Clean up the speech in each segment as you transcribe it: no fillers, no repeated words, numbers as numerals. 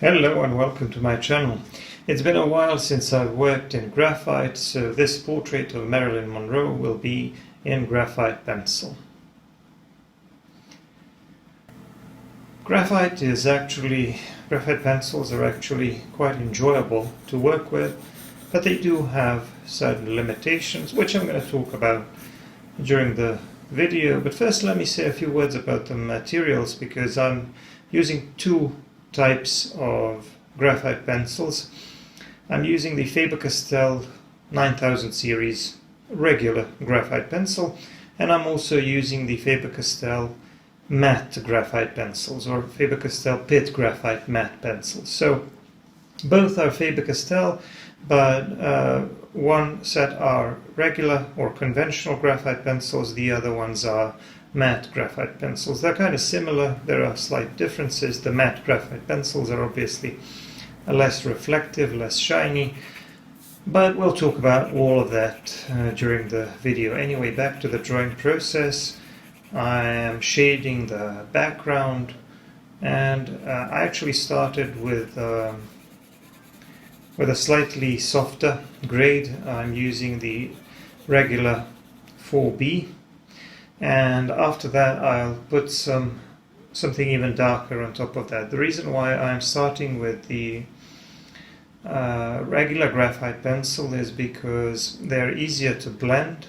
Hello and welcome to my channel. It's been a while since I've worked in graphite, so this portrait of Marilyn Monroe will be in graphite pencil. Graphite pencils are actually quite enjoyable to work with, but they do have certain limitations, which I'm going to talk about during the video. But first let me say a few words about the materials, because I'm using two types of graphite pencils. I'm using the Faber Castell 9000 series regular graphite pencil, and I'm also using the Faber Castell matte graphite pencils, or Faber Castell pit graphite matte pencils. So both are Faber Castell, but one set are regular or conventional graphite pencils, the other ones are matte graphite pencils. They're kind of similar, there are slight differences. The matte graphite pencils are obviously less reflective, less shiny, but we'll talk about all of that during the video. Anyway, back to the drawing process. I am shading the background, and I actually started with a slightly softer grade. I'm using the regular 4B, and after that I'll put something even darker on top of that. The reason why I'm starting with the regular graphite pencil is because they're easier to blend,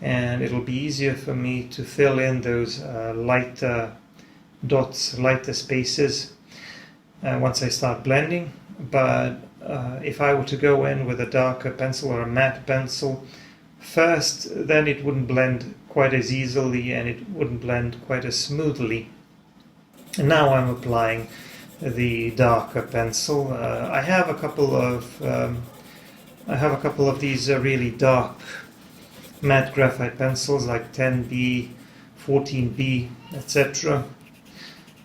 and it'll be easier for me to fill in those lighter dots, lighter spaces once I start blending. But if I were to go in with a darker pencil or a matte pencil first, then it wouldn't blend quite as easily and it wouldn't blend quite as smoothly. And now I'm applying the darker pencil. I have a couple of these really dark matte graphite pencils, like 10B, 14B, etc.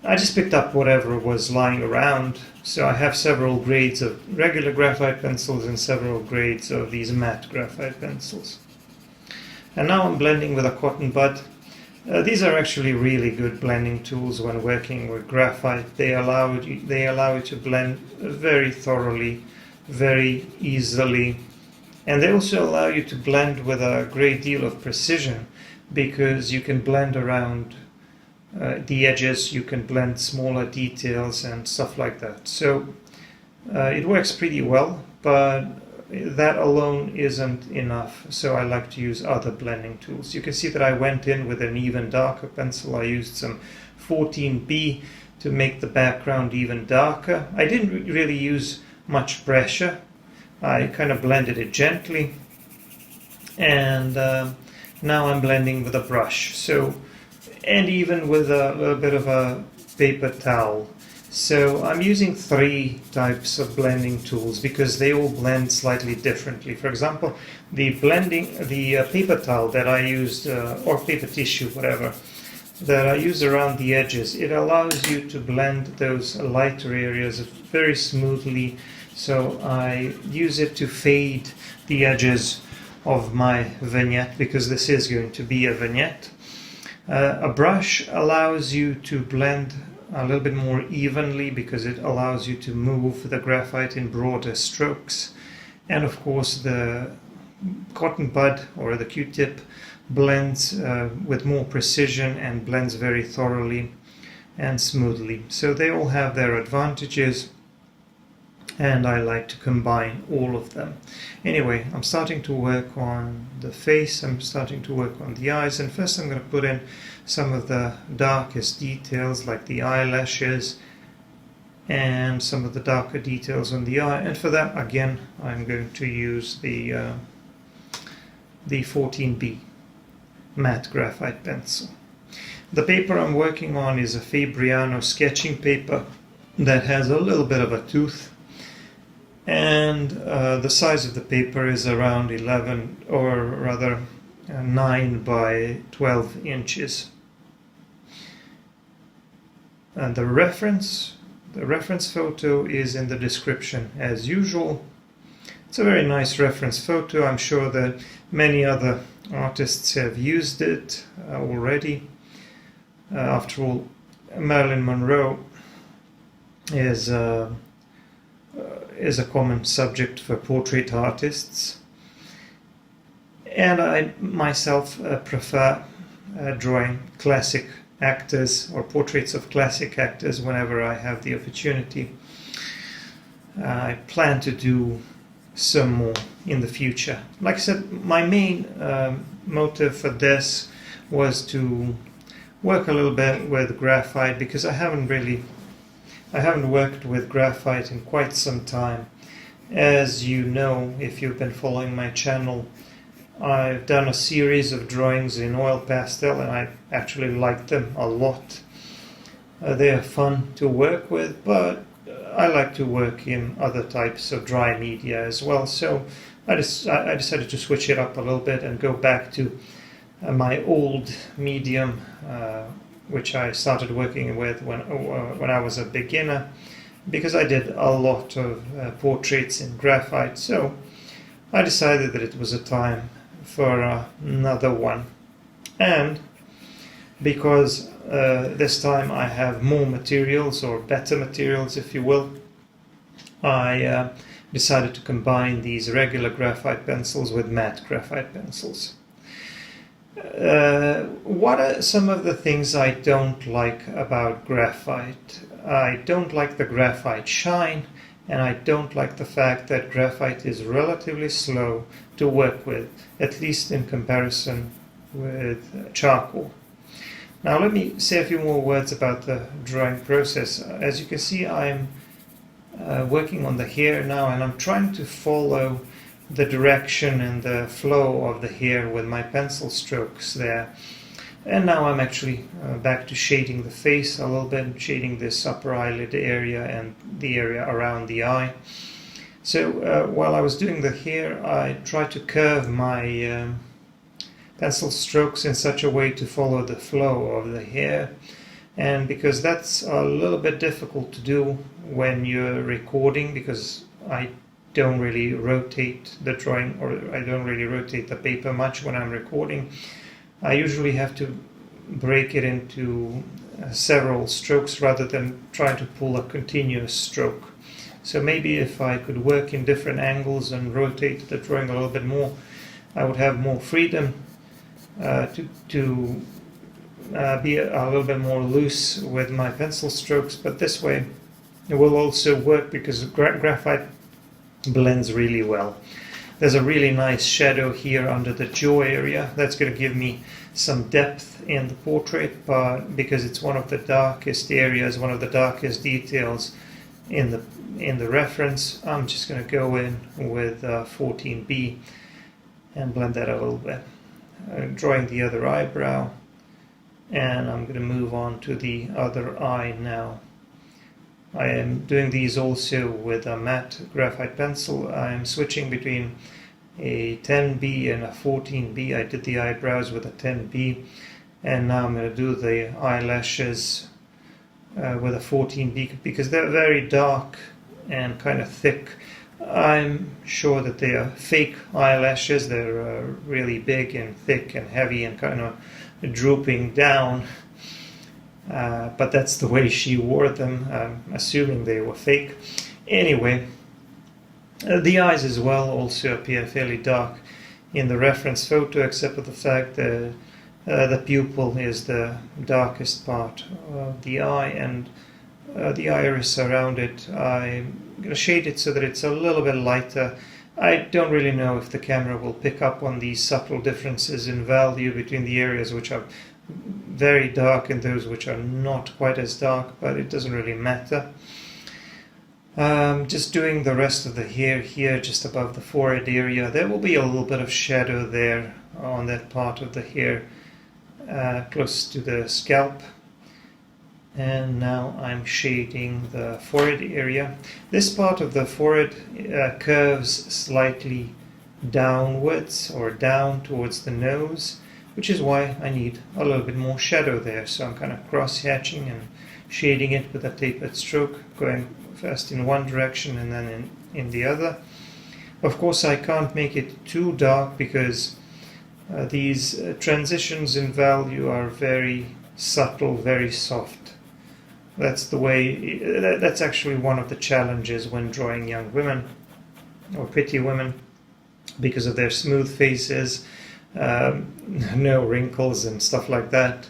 I just picked up whatever was lying around, so I have several grades of regular graphite pencils and several grades of these matte graphite pencils. And now I'm blending with a cotton bud. These are actually really good blending tools when working with graphite. They allow you to blend very thoroughly, very easily, and they also allow you to blend with a great deal of precision, because you can blend around the edges, you can blend smaller details and stuff like that. So it works pretty well, but that alone isn't enough, so I like to use other blending tools. You can see that I went in with an even darker pencil. I used some 14B to make the background even darker. I didn't really use much pressure. I kind of blended it gently, and now I'm blending with a brush, and even with a little bit of a paper towel. So I'm using three types of blending tools because they all blend slightly differently. For example, the paper towel that I used, or paper tissue, whatever, that I use around the edges, it allows you to blend those lighter areas very smoothly. So I use it to fade the edges of my vignette, because this is going to be a vignette. A brush allows you to blend a little bit more evenly, because it allows you to move the graphite in broader strokes. And of course the cotton bud, or the Q-tip, blends with more precision and blends very thoroughly and smoothly. So they all have their advantages, and I like to combine all of them. Anyway, I'm starting to work on the face, I'm starting to work on the eyes, and first I'm going to put in some of the darkest details, like the eyelashes and some of the darker details on the eye. And for that, again, I'm going to use the 14B matte graphite pencil. The paper I'm working on is a Fabriano sketching paper that has a little bit of a tooth, and the size of the paper is around 11, or rather 9 by 12 inches. And the reference photo is in the description as usual. It's a very nice reference photo. I'm sure that many other artists have used it already. After all, Marilyn Monroe is is a common subject for portrait artists, and I myself prefer drawing classic actors or portraits of classic actors whenever I have the opportunity. I plan to do some more in the future. Like I said, my main motive for this was to work a little bit with graphite, because I haven't worked with graphite in quite some time. As you know, if you've been following my channel, I've done a series of drawings in oil pastel, and I actually like them a lot. They are fun to work with, but I like to work in other types of dry media as well. So I decided to switch it up a little bit and go back to my old medium, which I started working with when I was a beginner, because I did a lot of portraits in graphite. So I decided that it was a time for another one, and because this time I have more materials, or better materials if you will, I decided to combine these regular graphite pencils with matte graphite pencils. What are some of the things I don't like about graphite? I don't like the graphite shine, and I don't like the fact that graphite is relatively slow to work with, at least in comparison with charcoal. Now let me say a few more words about the drawing process. As you can see, I'm working on the hair now, and I'm trying to follow the direction and the flow of the hair with my pencil strokes there. And now I'm actually back to shading the face a little bit, shading this upper eyelid area and the area around the eye. So while I was doing the hair, I tried to curve my pencil strokes in such a way to follow the flow of the hair. And because that's a little bit difficult to do when you're recording, because I don't really rotate the drawing, or I don't really rotate the paper much when I'm recording. I usually have to break it into several strokes rather than trying to pull a continuous stroke. So maybe if I could work in different angles and rotate the drawing a little bit more, I would have more freedom to be a little bit more loose with my pencil strokes. But this way it will also work, because graphite blends really well. There's a really nice shadow here under the jaw area. That's going to give me some depth in the portrait, but because it's one of the darkest areas, one of the darkest details in the reference, I'm just going to go in with 14B and blend that a little bit. Drawing the other eyebrow, and I'm going to move on to the other eye now. I am doing these also with a matte graphite pencil. I'm switching between a 10B and a 14B. I did the eyebrows with a 10B, and now I'm going to do the eyelashes with a 14B, because they're very dark and kind of thick. I'm sure that they are fake eyelashes. They're really big and thick and heavy and kind of drooping down. But that's the way she wore them. I'm assuming they were fake. Anyway, the eyes as well also appear fairly dark in the reference photo, except for the fact that the pupil is the darkest part of the eye, and the iris around it, I'm going to shade it so that it's a little bit lighter. I don't really know if the camera will pick up on these subtle differences in value between the areas which are very dark and those which are not quite as dark, but it doesn't really matter. Just doing the rest of the hair here just above the forehead area. There will be a little bit of shadow there on that part of the hair close to the scalp. And now I'm shading the forehead area. This part of the forehead curves slightly downwards, or down towards the nose, which is why I need a little bit more shadow there. So I'm kind of cross-hatching and shading it with a tapered stroke, going first in one direction and then in the other. Of course, I can't make it too dark, because these transitions in value are very subtle, very soft. That's the way, that's actually one of the challenges when drawing young women or pretty women, because of their smooth faces, no wrinkles and stuff like that.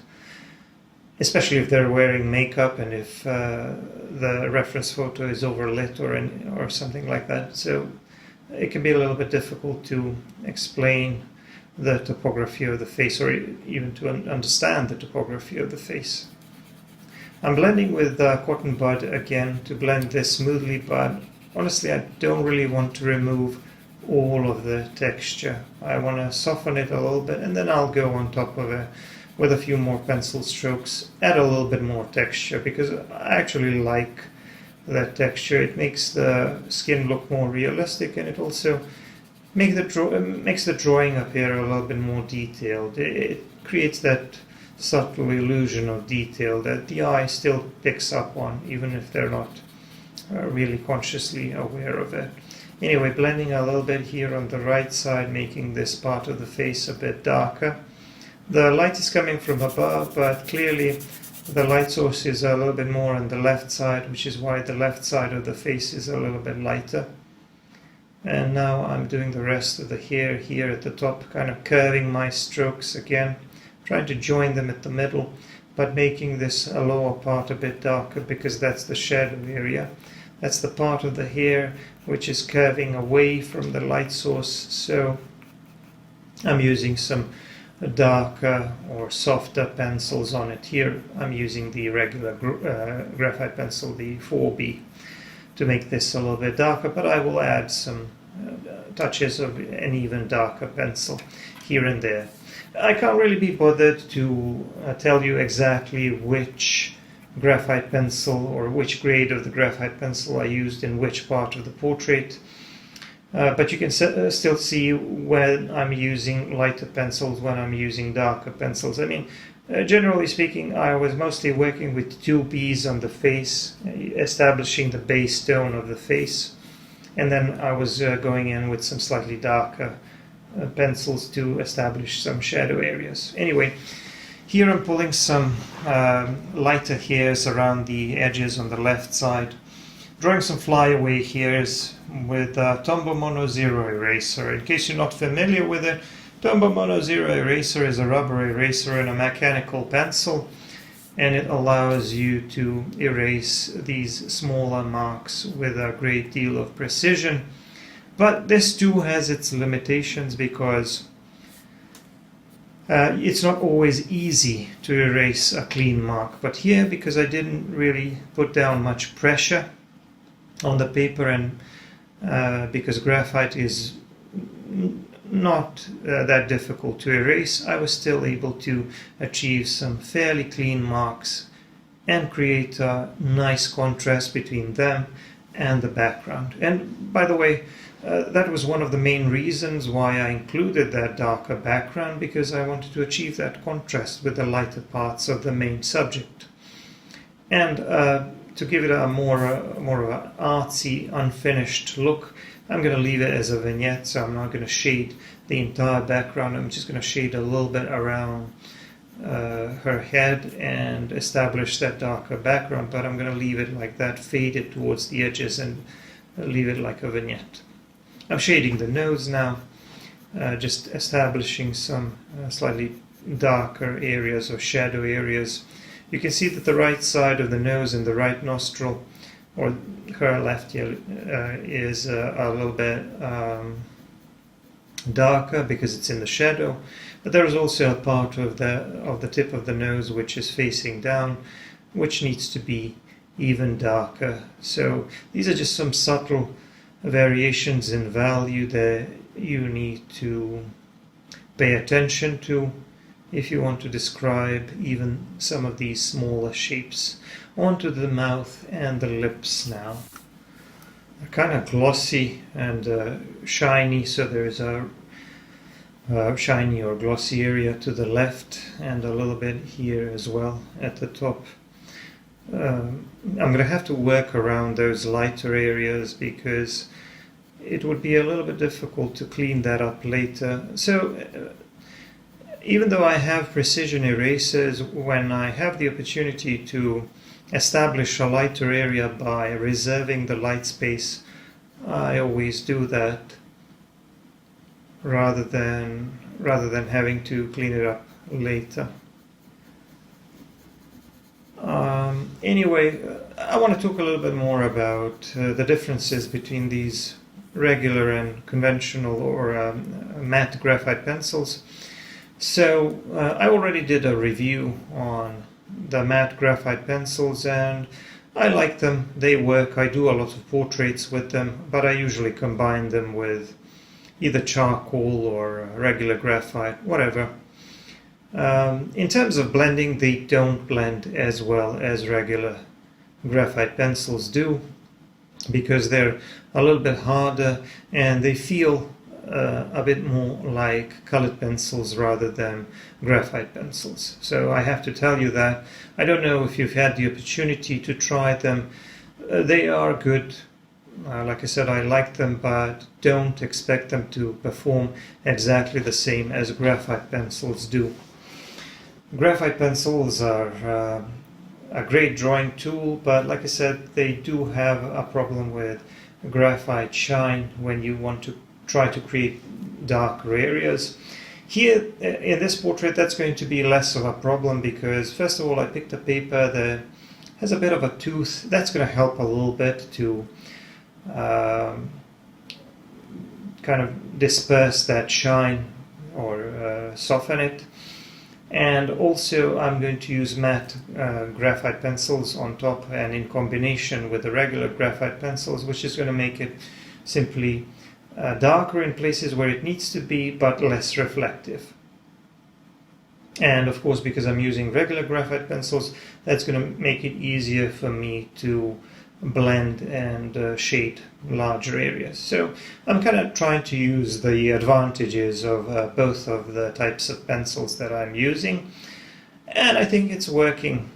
Especially if they're wearing makeup and if the reference photo is overlit or something like that. So it can be a little bit difficult to explain the topography of the face, or even to understand the topography of the face. I'm blending with cotton bud again to blend this smoothly, but honestly I don't really want to remove all of the texture. I want to soften it a little bit, and then I'll go on top of it with a few more pencil strokes, add a little bit more texture, because I actually like that texture. It makes the skin look more realistic, and it also makes the drawing appear a little bit more detailed. It creates that subtle illusion of detail that the eye still picks up on, even if they're not really consciously aware of it. Anyway, blending a little bit here on the right side, making this part of the face a bit darker. The light is coming from above, but clearly the light source is a little bit more on the left side, which is why the left side of the face is a little bit lighter. And now I'm doing the rest of the hair here at the top, kind of curving my strokes again, trying to join them at the middle, but making this lower part a bit darker, because that's the shadow area. That's the part of the hair which is curving away from the light source, so I'm using some darker or softer pencils on it. Here I'm using the regular graphite pencil, the 4B, to make this a little bit darker, but I will add some touches of an even darker pencil here and there. I can't really be bothered to tell you exactly which graphite pencil or which grade of the graphite pencil I used in which part of the portrait. But you can still see when I'm using lighter pencils, when I'm using darker pencils. I mean, generally speaking, I was mostly working with 2Bs on the face, establishing the base tone of the face. And then I was going in with some slightly darker pencils to establish some shadow areas. Anyway, here I'm pulling some lighter hairs around the edges on the left side. Drawing some flyaway hairs with Tombow Mono Zero Eraser. In case you're not familiar with it, Tombow Mono Zero Eraser is a rubber eraser and a mechanical pencil, and it allows you to erase these smaller marks with a great deal of precision. But this too has its limitations, because it's not always easy to erase a clean mark. But here, because I didn't really put down much pressure on the paper, and because graphite is not that difficult to erase, I was still able to achieve some fairly clean marks and create a nice contrast between them and the background. And by the way, that was one of the main reasons why I included that darker background, because I wanted to achieve that contrast with the lighter parts of the main subject. And to give it a more of an artsy, unfinished look, I'm going to leave it as a vignette, so I'm not going to shade the entire background. I'm just going to shade a little bit around her head and establish that darker background, but I'm going to leave it like that, fade it towards the edges and leave it like a vignette. I'm shading the nose now, just establishing some slightly darker areas or shadow areas. You can see that the right side of the nose and the right nostril, or her left ear, is a little bit darker because it's in the shadow. But there is also a part of the tip of the nose which is facing down, which needs to be even darker. So these are just some subtle variations in value that you need to pay attention to if you want to describe even some of these smaller shapes. Onto the mouth and the lips now. They're kind of glossy and shiny, so there's a shiny or glossy area to the left and a little bit here as well at the top. I'm going to have to work around those lighter areas because it would be a little bit difficult to clean that up later. So even though I have precision erasers, when I have the opportunity to establish a lighter area by reserving the light space, I always do that rather than having to clean it up later. Anyway, I want to talk a little bit more about the differences between these regular and conventional or matte graphite pencils. So I already did a review on the matte graphite pencils and I like them. They work. I do a lot of portraits with them, but I usually combine them with either charcoal or regular graphite, whatever. In terms of blending, they don't blend as well as regular graphite pencils do because they're a little bit harder and they feel a bit more like colored pencils rather than graphite pencils. So I have to tell you that. I don't know if you've had the opportunity to try them. They are good. Like I said, I like them, but don't expect them to perform exactly the same as graphite pencils do. Graphite pencils are a great drawing tool, but like I said, they do have a problem with graphite shine when you want to try to create darker areas. Here in this portrait, that's going to be less of a problem because first of all, I picked a paper that has a bit of a tooth. That's going to help a little bit to kind of disperse that shine or soften it. And also I'm going to use matte graphite pencils on top and in combination with the regular graphite pencils, which is going to make it simply darker in places where it needs to be, but less reflective. And of course, because I'm using regular graphite pencils, that's going to make it easier for me to blend and shade larger areas. So I'm kind of trying to use the advantages of both of the types of pencils that I'm using, and I think it's working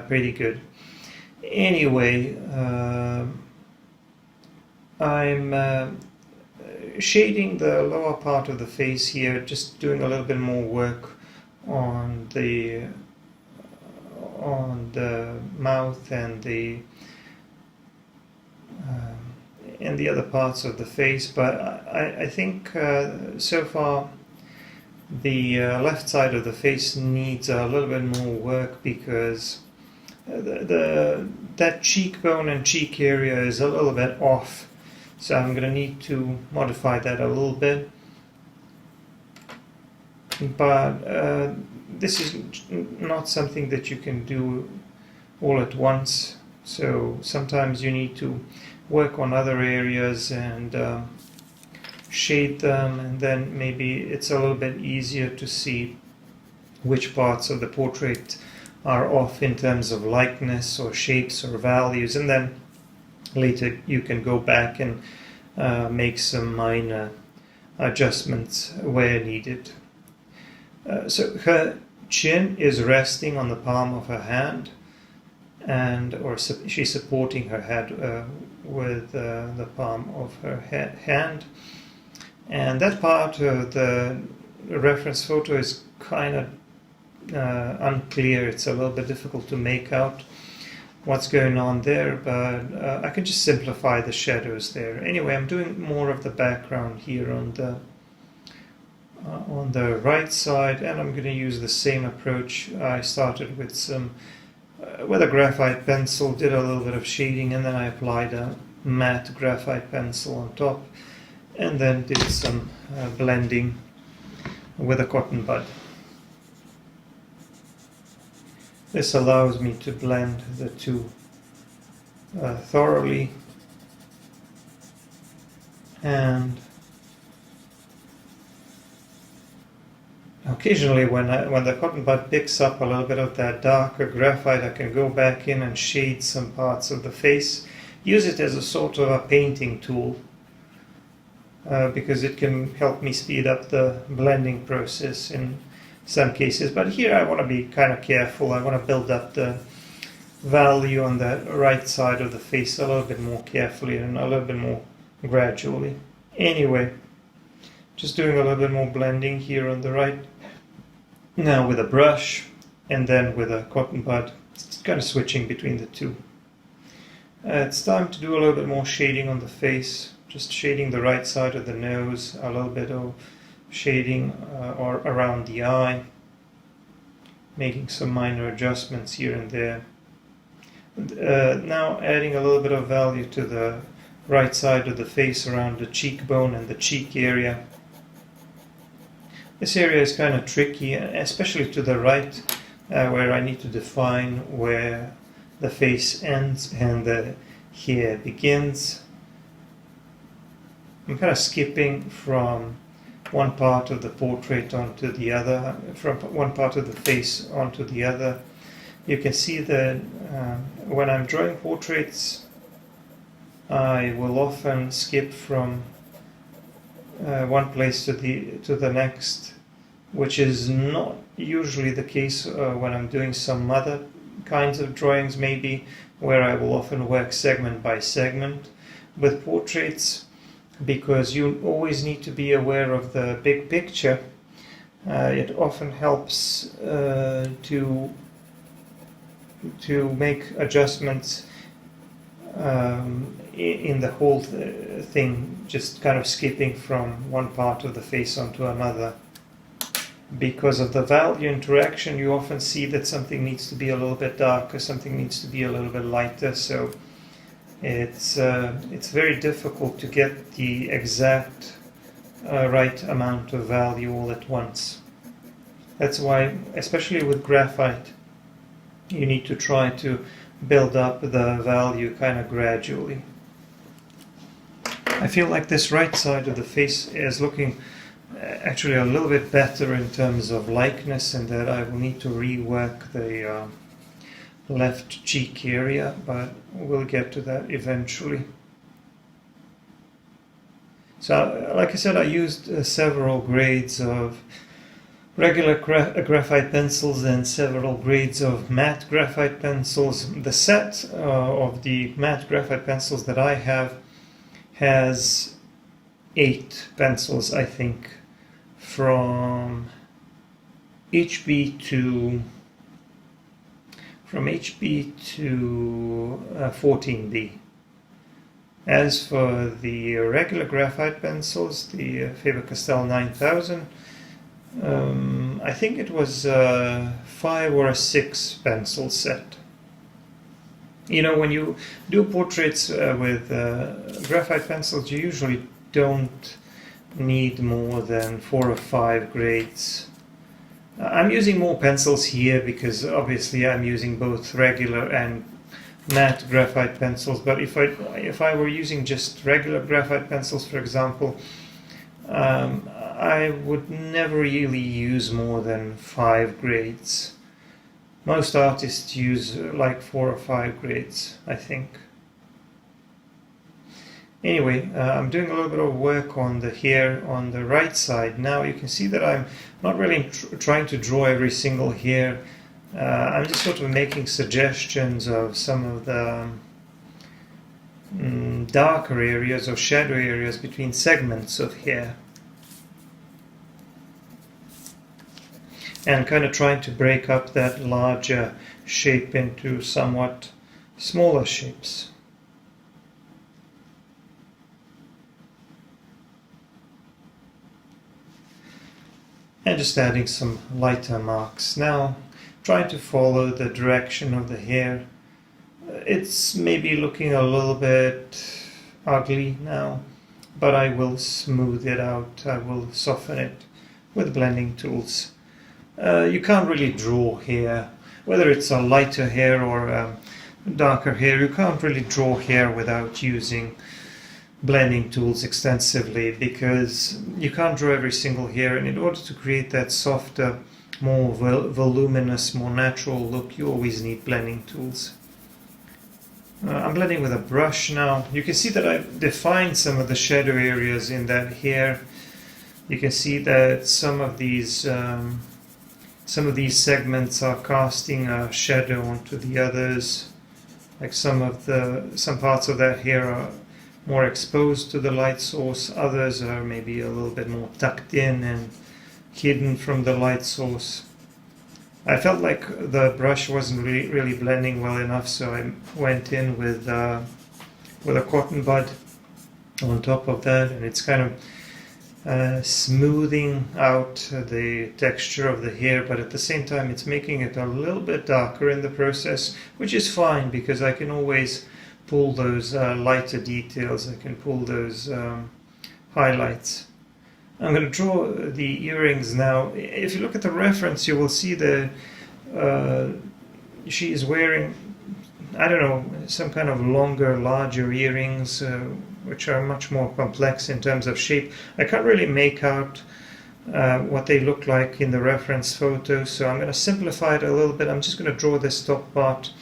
pretty good. Anyway, I'm shading the lower part of the face here, just doing a little bit more work on the mouth and the other parts of the face, but I think so far the left side of the face needs a little bit more work because that cheekbone and cheek area is a little bit off, so I'm going to need to modify that a little bit. But this is not something that you can do all at once, so sometimes you need to work on other areas and shade them, and then maybe it's a little bit easier to see which parts of the portrait are off in terms of likeness or shapes or values, and then later you can go back and make some minor adjustments where needed. So her chin is resting on the palm of her hand, or she's supporting her head with the palm of her hand, and that part of the reference photo is kind of unclear. It's a little bit difficult to make out what's going on there, but I can just simplify the shadows there. Anyway, I'm doing more of the background here on the right side, and I'm going to use the same approach. I started with with a graphite pencil, did a little bit of shading, and then I applied a matte graphite pencil on top, and then did some blending with a cotton bud. This allows me to blend the two thoroughly, and occasionally when the cotton bud picks up a little bit of that darker graphite, I can go back in and shade some parts of the face, use it as a sort of a painting tool, because it can help me speed up the blending process in some cases. But here I want to be kind of careful. I want to build up the value on the right side of the face a little bit more carefully and a little bit more gradually. Anyway, just doing a little bit more blending here on the right. Now with a brush and then with a cotton bud, It's kind of switching between the two. It's time to do a little bit more shading on the face, just shading the right side of the nose, a little bit of shading or around the eye, making some minor adjustments here and there. Now adding a little bit of value to the right side of the face around the cheekbone and the cheek area. This area is kind of tricky, especially to the right, where I need to define where the face ends and the hair begins. I'm kind of skipping from one part of the portrait onto the other, from one part of the face onto the other. You can see that when I'm drawing portraits, I will often skip from one place to the next, which is not usually the case when I'm doing some other kinds of drawings, maybe, where I will often work segment by segment. With portraits, because you always need to be aware of the big picture, it often helps to make adjustments in the whole thing, just kind of skipping from one part of the face onto another. Because of the value interaction, you often see that something needs to be a little bit darker, something needs to be a little bit lighter, so it's very difficult to get the exact right amount of value all at once. That's why, especially with graphite, you need to try to build up the value kind of gradually. I feel like this right side of the face is looking actually a little bit better in terms of likeness, and that I will need to rework the left cheek area, but we'll get to that eventually. So, like I said, I used several grades of regular graphite pencils and several grades of matte graphite pencils. The set of the matte graphite pencils that I have has 8 pencils, I think, from HB to 14B. As for the regular graphite pencils, the Faber Castell 9000, I think it was a 5 or a 6 pencil set. You know, when you do portraits with graphite pencils, you usually don't need more than 4 or 5 grades. I'm using more pencils here because obviously I'm using both regular and matte graphite pencils, but if I were using just regular graphite pencils, for example, I would never really use more than 5 grades. Most artists use like 4 or 5 grades, I think. Anyway, I'm doing a little bit of work on the hair on the right side. Now you can see that I'm not really trying to draw every single hair. I'm just sort of making suggestions of some of the darker areas or shadow areas between segments of hair. And kind of trying to break up that larger shape into somewhat smaller shapes. And just adding some lighter marks. Now, trying to follow the direction of the hair. It's maybe looking a little bit ugly now, but I will smooth it out. I will soften it with blending tools. You can't really draw hair, whether it's a lighter hair or darker hair, you can't really draw hair without using blending tools extensively, because you can't draw every single hair, and in order to create that softer, more voluminous, more natural look, you always need blending tools. I'm blending with a brush now. You can see that I've defined some of the shadow areas in that hair. You can see that some of these segments are casting a shadow onto the others. Like some parts of that hair are more exposed to the light source, others are maybe a little bit more tucked in and hidden from the light source. I felt like the brush wasn't really blending well enough, so I went in with a cotton bud on top of that, and it's kind of smoothing out the texture of the hair, but at the same time it's making it a little bit darker in the process, which is fine because I can always pull those lighter details, I can pull those highlights. I'm going to draw the earrings now. If you look at the reference, you will see she is wearing, I don't know, some kind of longer, larger earrings, which are much more complex in terms of shape. I can't really make out what they look like in the reference photo, so I'm going to simplify it a little bit. I'm just going to draw this top part,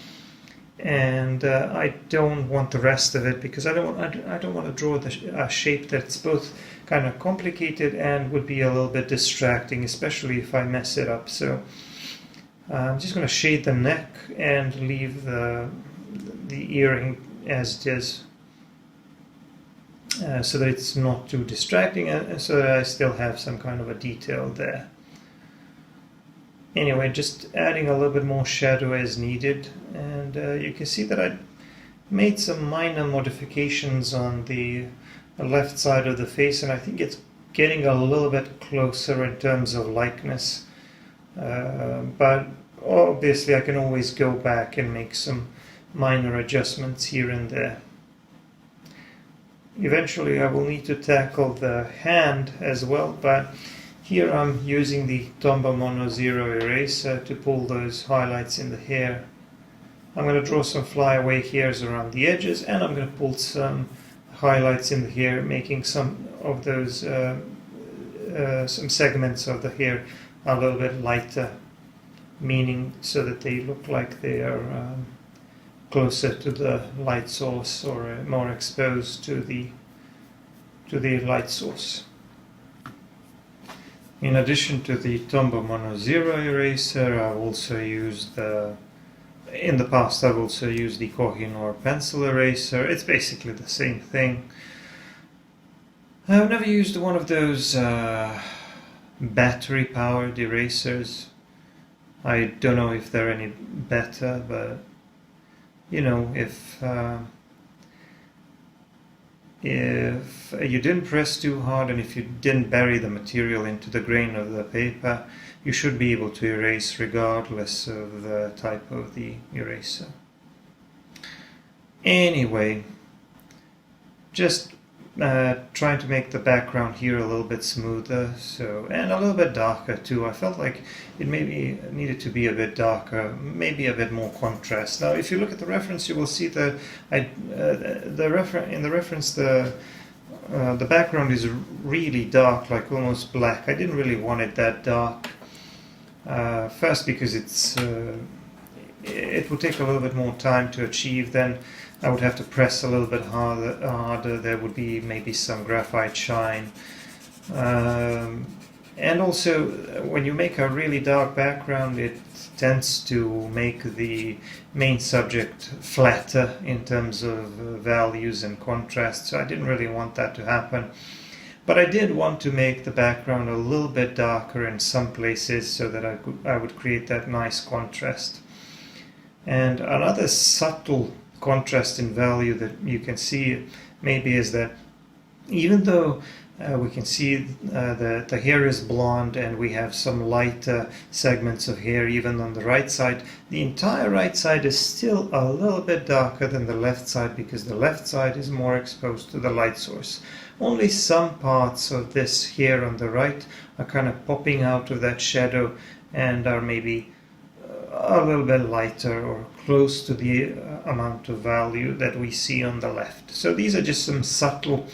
and I don't want the rest of it because I don't want to draw a shape that's both kind of complicated and would be a little bit distracting, especially if I mess it up. So I'm just going to shade the neck and leave the earring as it is, so that it's not too distracting and so that I still have some kind of a detail there. Anyway, just adding a little bit more shadow as needed, and you can see that I made some minor modifications on the left side of the face, and I think it's getting a little bit closer in terms of likeness, but obviously I can always go back and make some minor adjustments here and there. Eventually I will need to tackle the hand as well, but here I'm using the Tombow Mono Zero eraser to pull those highlights in the hair. I'm going to draw some flyaway hairs around the edges, and I'm going to pull some highlights in the hair, making some of those some segments of the hair a little bit lighter, meaning so that they look like they are closer to the light source or more exposed to the light source. In addition to the Tombow Mono Zero eraser, I've also used in the past I've also used the Kohinoor pencil eraser. It's basically the same thing. I've never used one of those battery powered erasers. I don't know if they're any better, but you know, if you didn't press too hard and if you didn't bury the material into the grain of the paper, you should be able to erase regardless of the type of the eraser. Anyway, just trying to make the background here a little bit smoother, and a little bit darker too. I felt like it maybe needed to be a bit darker, maybe a bit more contrast. Now, if you look at the reference, you will see that in the reference the background is really dark, like almost black. I didn't really want it that dark. First, because it would take a little bit more time to achieve. Then I would have to press a little bit harder. There would be maybe some graphite shine. And also, when you make a really dark background, it tends to make the main subject flatter in terms of values and contrast. So I didn't really want that to happen. But I did want to make the background a little bit darker in some places so that I would create that nice contrast. And another subtle contrast in value that you can see maybe is that even though we can see that the hair is blonde and we have some lighter segments of hair even on the right side, the entire right side is still a little bit darker than the left side because the left side is more exposed to the light source. Only some parts of this hair on the right are kind of popping out of that shadow and are maybe a little bit lighter or close to the amount of value that we see on the left. So these are just some subtle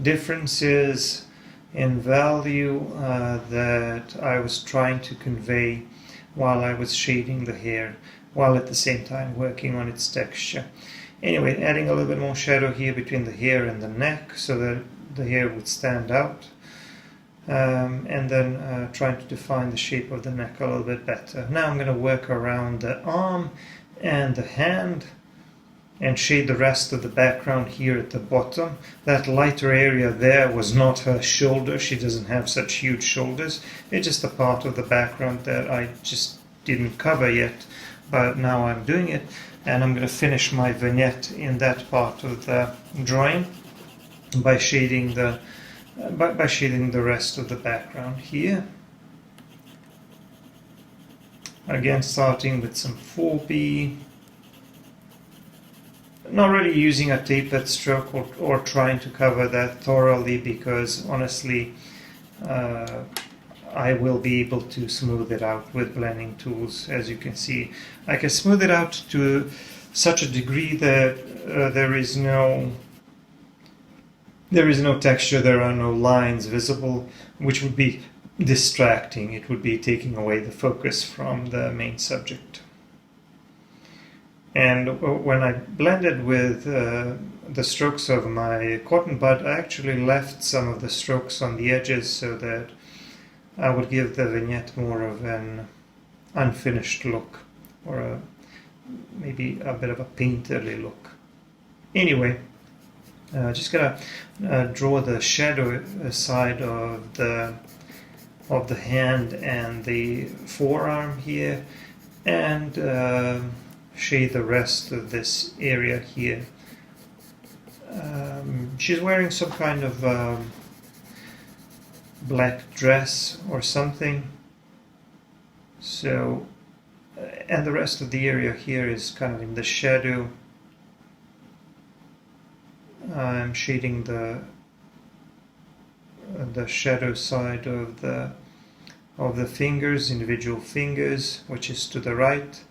differences in value that I was trying to convey while I was shading the hair, while at the same time working on its texture. Anyway, adding a little bit more shadow here between the hair and the neck so that the hair would stand out, and then trying to define the shape of the neck a little bit better. Now I'm going to work around the arm and the hand and shade the rest of the background here at the bottom. That lighter area there was not her shoulder. She doesn't have such huge shoulders. It's just a part of the background that I just didn't cover yet, but now I'm doing it, and I'm going to finish my vignette in that part of the drawing by shading the rest of the background here. Again, starting with some 4B. Not really using a tapered stroke or trying to cover that thoroughly, because honestly I will be able to smooth it out with blending tools. As you can see, I can smooth it out to such a degree that there is no texture, there are no lines visible, which would be distracting. It would be taking away the focus from the main subject. And when I blended with the strokes of my cotton bud, I actually left some of the strokes on the edges so that I would give the vignette more of an unfinished look, or maybe a bit of a painterly look. Anyway, just gonna draw the shadow side of the hand and the forearm here, and shade the rest of this area here. She's wearing some kind of black dress or something, so and the rest of the area here is kind of in the shadow. I'm shading the shadow side of the fingers, individual fingers, which is to the right,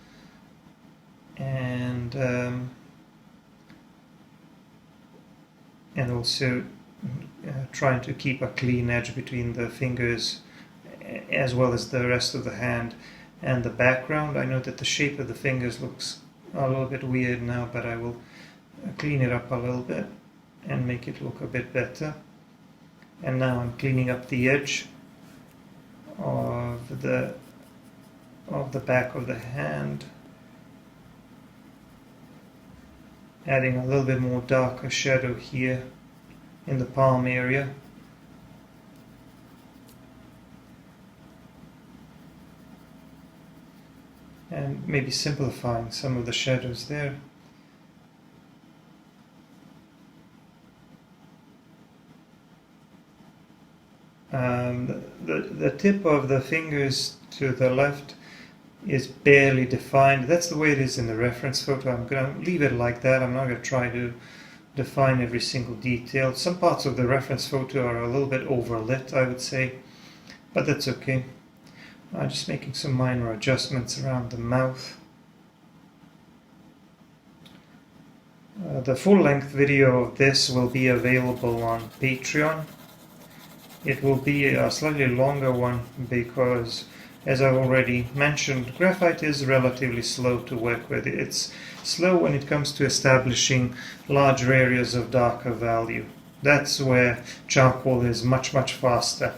and also trying to keep a clean edge between the fingers as well as the rest of the hand and the background. I know that the shape of the fingers looks a little bit weird now, but I will clean it up a little bit and make it look a bit better. And now I'm cleaning up the edge of the back of the hand, adding a little bit more darker shadow here in the palm area. And maybe simplifying some of the shadows there. The tip of the fingers to the left is barely defined. That's the way it is in the reference photo. I'm going to leave it like that. I'm not going to try to define every single detail. Some parts of the reference photo are a little bit overlit, I would say, but that's okay. I'm just making some minor adjustments around the mouth. The full-length video of this will be available on Patreon. It will be a slightly longer one because, as I've already mentioned, graphite is relatively slow to work with. It's slow when it comes to establishing larger areas of darker value. That's where charcoal is much faster.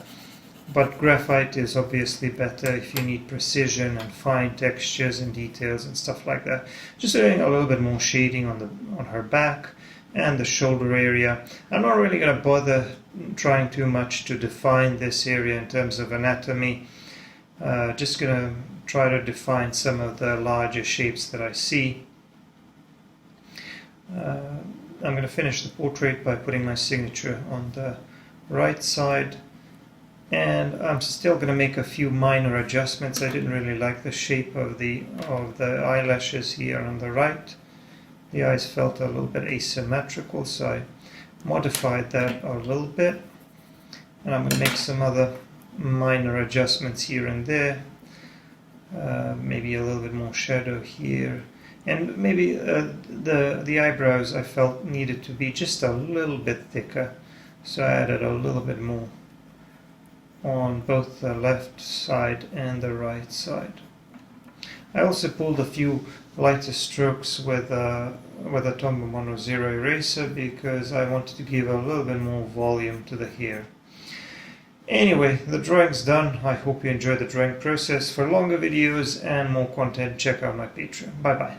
But graphite is obviously better if you need precision and fine textures and details and stuff like that. Just doing a little bit more shading on her back and the shoulder area. I'm not really going to bother trying too much to define this area in terms of anatomy. Just going to try to define some of the larger shapes that I see. I'm going to finish the portrait by putting my signature on the right side. And I'm still going to make a few minor adjustments. I didn't really like the shape of the eyelashes here on the right. The eyes felt a little bit asymmetrical, so I modified that a little bit. And I'm going to make some other minor adjustments here and there. Maybe a little bit more shadow here. And maybe the eyebrows I felt needed to be just a little bit thicker. So I added a little bit more on both the left side and the right side. I also pulled a few lighter strokes with a Faber Monroe Zero Eraser because I wanted to give a little bit more volume to the hair. Anyway, the drawing's done. I hope you enjoyed the drawing process. For longer videos and more content, check out my Patreon. Bye bye.